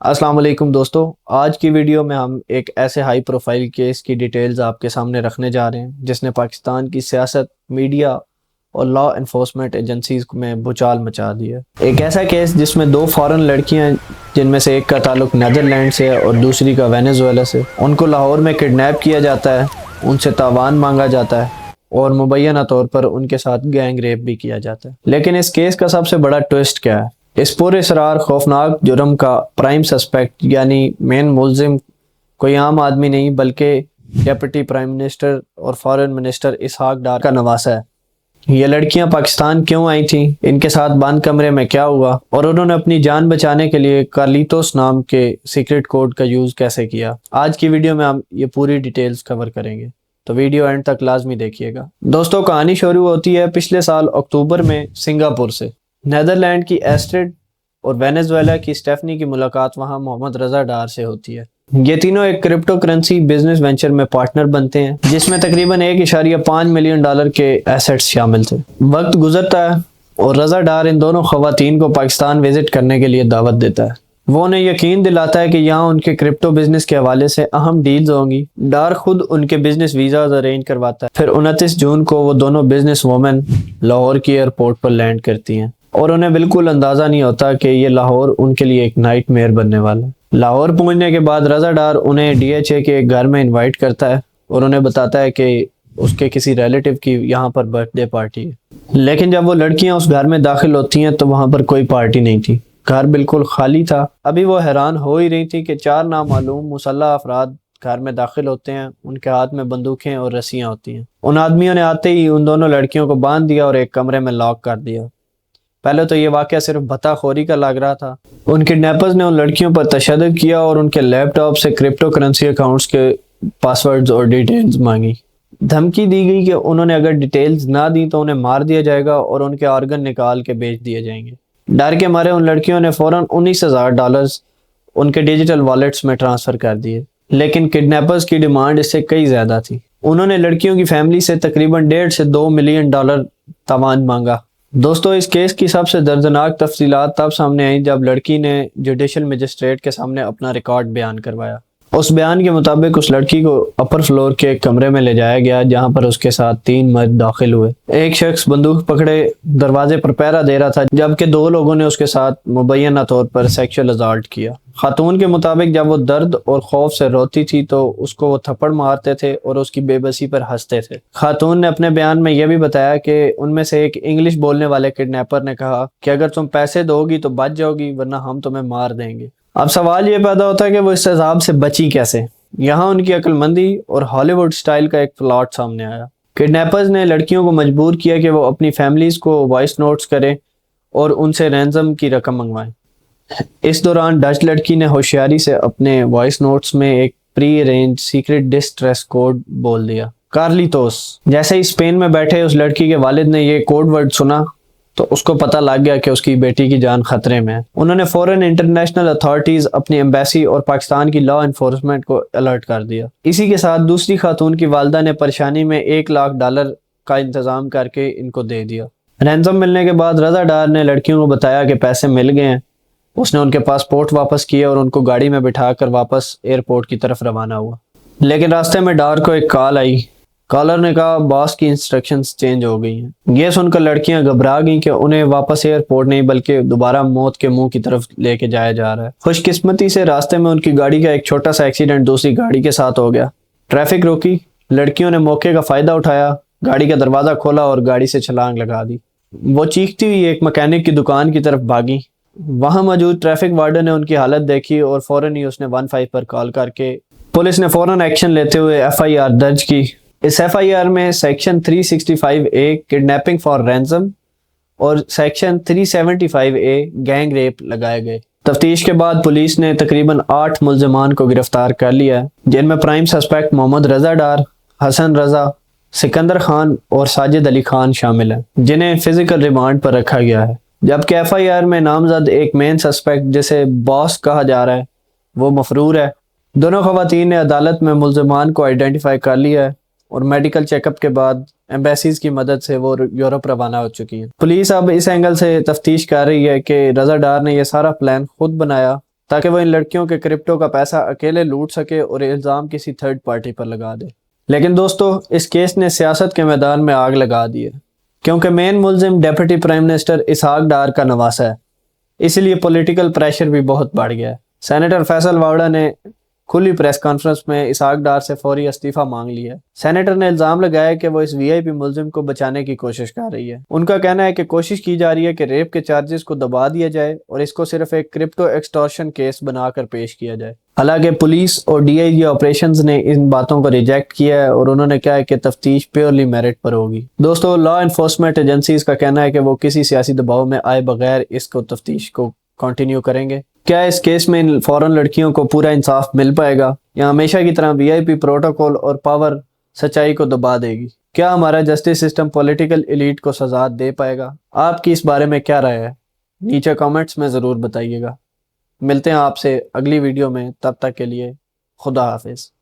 السلام علیکم دوستو، آج کی ویڈیو میں ہم ایک ایسے ہائی پروفائل کیس کی ڈیٹیلز آپ کے سامنے رکھنے جا رہے ہیں جس نے پاکستان کی سیاست، میڈیا اور لا انفورسمنٹ ایجنسیز میں بھوچال مچا دیا۔ ایک ایسا کیس جس میں دو فارن لڑکیاں جن میں سے ایک کا تعلق نیدرلینڈ سے اور دوسری کا وینیزویلا سے، ان کو لاہور میں کڈنیپ کیا جاتا ہے، ان سے تاوان مانگا جاتا ہے اور مبینہ طور پر ان کے ساتھ گینگ ریپ بھی کیا جاتا ہے۔ لیکن اس کیس کا سب سے بڑا ٹوسٹ کیا ہے؟ اس پورے اسرار خوفناک جرم کا پرائم سسپیکٹ یعنی مین ملزم کوئی عام آدمی نہیں بلکہ ڈیپٹی پرائم منسٹر اور فارن منسٹر اسحاق ڈار کا نواسہ ہے۔ یہ لڑکیاں پاکستان کیوں آئی تھیں، ان کے ساتھ بند کمرے میں کیا ہوا اور انہوں نے اپنی جان بچانے کے لیے کارلیٹوس نام کے سیکرٹ کوڈ کا یوز کیسے کیا؟ آج کی ویڈیو میں ہم یہ پوری ڈیٹیلز کور کریں گے، تو ویڈیو اینڈ تک لازمی دیکھیے گا۔ دوستو، کہانی شروع ہوتی ہے پچھلے سال اکتوبر میں سنگاپور سے۔ نیدرلینڈ کی ایسٹرڈ اور وینیزویلا کی اسٹیفنی کی ملاقات وہاں محمد رضا ڈار سے ہوتی ہے۔ یہ تینوں ایک کرپٹو کرنسی بزنس وینچر میں پارٹنر بنتے ہیں جس میں تقریباً $1.5 ملین کے ایسٹس شامل تھے۔ وقت گزرتا ہے اور رضا ڈار ان دونوں خواتین کو پاکستان وزٹ کرنے کے لیے دعوت دیتا ہے۔ وہ انہیں یقین دلاتا ہے کہ یہاں ان کے کرپٹو بزنس کے حوالے سے اہم ڈیلز ہوں گی۔ ڈار خود ان کے بزنس ویزاز ارینج کرواتا ہے۔ پھر 29 جون کو وہ دونوں بزنس وومن لاہور کی ایئرپورٹ پر لینڈ کرتی ہیں اور انہیں بالکل اندازہ نہیں ہوتا کہ یہ لاہور ان کے لیے ایک نائٹ میئر بننے والا ہے۔ لاہور پہنچنے کے بعد رضا ڈار انہیں DHA کے ایک گھر میں انوائٹ کرتا ہے اور انہیں بتاتا ہے کہ اس کے کسی ریلیٹیو کی یہاں پر برتھ ڈے پارٹی ہے۔ لیکن جب وہ لڑکیاں اس گھر میں داخل ہوتی ہیں تو وہاں پر کوئی پارٹی نہیں تھی، گھر بالکل خالی تھا۔ ابھی وہ حیران ہو ہی رہی تھی کہ 4 نامعلوم مسلح افراد گھر میں داخل ہوتے ہیں، ان کے ہاتھ میں بندوقیں اور رسیاں ہوتی ہیں۔ ان آدمیوں نے آتے ہی ان دونوں لڑکیوں کو باندھ دیا اور ایک کمرے میں لاک کر دیا۔ پہلے تو یہ واقعہ صرف بھتا خوری کا لگ رہا تھا۔ ان کڈنیپرز نے ان لڑکیوں پر تشدد کیا اور ان کے لیپ ٹاپ سے کرپٹو کرنسی اکاؤنٹس کے پاسورڈز اور ڈیٹیلز مانگی۔ دھمکی دی گئی کہ انہوں نے اگر ڈیٹیلز نہ دی تو انہیں مار دیا جائے گا اور ان کے آرگن نکال کے بیچ دیے جائیں گے۔ ڈر کے مارے ان لڑکیوں نے فوراً $19,000 ان کے ڈیجیٹل والیٹس میں ٹرانسفر کر دیے، لیکن کڈنیپرز کی ڈیمانڈ اس سے کئی زیادہ تھی۔ انہوں نے لڑکیوں کی فیملی سے تقریباً $1.5 سے $2 ملین تاوان مانگا۔ دوستو، اس کیس کی سب سے دردناک تفصیلات تب سامنے آئیں جب لڑکی نے جوڈیشل مجسٹریٹ کے سامنے اپنا ریکارڈ بیان کروایا۔ اس بیان کے مطابق اس لڑکی کو اپر فلور کے ایک کمرے میں لے جایا گیا جہاں پر اس کے ساتھ 3 مرد داخل ہوئے۔ ایک شخص بندوق پکڑے دروازے پر پہرا دے رہا تھا جبکہ 2 لوگوں نے اس کے ساتھ مبینہ طور پر سیکشل اسالٹ کیا۔ خاتون کے مطابق جب وہ درد اور خوف سے روتی تھی تو اس کو وہ تھپڑ مارتے تھے اور اس کی بے بسی پر ہنستے تھے۔ خاتون نے اپنے بیان میں یہ بھی بتایا کہ ان میں سے ایک انگلش بولنے والے کڈنیپر نے کہا کہ اگر تم پیسے دو گی تو بچ جاؤ گی ورنہ ہم تمہیں مار دیں گے۔ اب سوال یہ پیدا ہوتا ہے کہ وہ اس عذاب سے بچی کیسے؟ یہاں ان کی عقل مندی اور ہالی ووڈ سٹائل کا ایک پلاٹ سامنے آیا۔ کڈنیپرز نے لڑکیوں کو مجبور کیا کہ وہ اپنی فیملیز کو وائس نوٹس کریں اور ان سے رینزم کی رقم منگوائیں۔ اس دوران ڈچ لڑکی نے ہوشیاری سے اپنے وائس نوٹس میں ایک پری ارینج سیکرٹ ڈسٹریس کوڈ بول دیا، کارلیٹوس۔ جیسے ہی اسپین میں بیٹھے اس لڑکی کے والد نے یہ کوڈ ورڈ سنا تو اس کو پتہ لگ گیا کہ اس کی بیٹی کی جان خطرے میں ہے۔ انہوں نے فوراً انٹرنیشنل اتھارٹیز، اپنی ایمبیسی اور پاکستان کی لا انفورسمنٹ کو الرٹ کر دیا۔ اسی کے ساتھ دوسری خاتون کی والدہ نے پریشانی میں $1,00,000 کا انتظام کر کے ان کو دے دیا۔ رینزم ملنے کے بعد رضا ڈار نے لڑکیوں کو بتایا کہ پیسے مل گئے ہیں۔ اس نے ان کے پاسپورٹ واپس کیے اور ان کو گاڑی میں بٹھا کر واپس ایئرپورٹ کی طرف روانہ ہوا۔ لیکن راستے میں ڈار کو ایک کال آئی۔ کالر نے کہا باس کی انسٹرکشنز چینج ہو گئی ہیں۔ یہ سن کر لڑکیاں گھبرا گئیں کہ انہیں واپس ایئرپورٹ نہیں بلکہ دوبارہ موت کے منہ کی طرف لے کے جایا جا رہا ہے۔ خوش قسمتی سے راستے میں ان کی گاڑی کا ایک چھوٹا سا ایکسیڈنٹ دوسری گاڑی کے ساتھ ہو گیا۔ ٹریفک روکی، لڑکیوں نے موقع کا فائدہ اٹھایا، گاڑی کا دروازہ کھولا اور گاڑی سے چھلانگ لگا دی۔ وہ چیختی ہوئی ایک مکینک کی دکان کی طرف بھاگی۔ وہاں موجود ٹریفک وارڈن نے ان کی حالت دیکھی اور فوراً ہی اس نے 15 پر کال کر کے پولیس نے فوراً ایکشن لیتے ہوئے FIR درج کی۔ اس FIR میں سیکشن 365A کڈنیپنگ فار رینزم اور سیکشن 375A گینگ ریپ لگائے گئے۔ تفتیش کے بعد پولیس نے تقریباً 8 ملزمان کو گرفتار کر لیا جن میں پرائم سسپیکٹ محمد رضا ڈار، حسن رضا، سکندر خان اور ساجد علی خان شامل ہیں جنہیں فزیکل ریمانڈ پر رکھا گیا ہے، جبکہ FIR میں نامزد ایک مین سسپیکٹ جسے باس کہا جا رہا ہے وہ مفرور ہے۔ دونوں خواتین نے عدالت میں ملزمان کو آئیڈینٹیفائی کر لیا ہے اور میڈیکل چیک اپ کے بعد ایمبیسیز کی مدد سے وہ یورپ روانہ ہو چکی ہیں۔ پولیس اب اس اینگل سے تفتیش کر رہی ہے کہ رضا ڈار نے یہ سارا پلان خود بنایا تاکہ وہ ان لڑکیوں کے کرپٹو کا پیسہ اکیلے لوٹ سکے اور الزام کسی تھرڈ پارٹی پر لگا دے۔ لیکن دوستو، اس کیس نے سیاست کے میدان میں آگ لگا دی ہے، کیونکہ مین ملزم deputy prime minister Ishaq Dar کا نواسہ ہے، اس لیے پولیٹیکل پریشر بھی بہت بڑھ گیا ہے۔ سینیٹر فیصل واوڑا نے کھلی پریس کانفرنس میں اسحاق ڈار سے فوری استعفیٰ مانگ لیا ہے۔ سینیٹر نے الزام لگایا کہ وہ اس وی آئی پی ملزم کو بچانے کی کوشش کر رہی ہے۔ ان کا کہنا ہے کہ کوشش کی جا رہی ہے کہ ریپ کے چارجز کو دبا دیا جائے اور اس کو صرف ایک کرپٹو ایکسٹورشن کیس بنا کر پیش کیا جائے۔ حالانکہ پولیس اور ڈی آئی جی آپریشنز نے ان باتوں کو ریجیکٹ کیا ہے اور انہوں نے کہا ہے کہ تفتیش پیورلی میرٹ پر ہوگی۔ دوستو، لا انفورسمنٹ ایجنسیز کا کہنا ہے کہ وہ کسی سیاسی دباؤ میں آئے بغیر اس کو تفتیش کو کنٹینیو کریں گے۔ کیا اس کیس میں ان فورن لڑکیوں کو پورا انصاف مل پائے گا یا ہمیشہ کی طرح وی آئی پی پروٹوکول اور پاور سچائی کو دبا دے گی؟ کیا ہمارا جسٹس سسٹم پولیٹیکل ایلیٹ کو سزا دے پائے گا؟ آپ کی اس بارے میں کیا رائے ہے؟ نیچے کامنٹس میں ضرور بتائیے گا۔ ملتے ہیں آپ سے اگلی ویڈیو میں، تب تک کے لیے خدا حافظ۔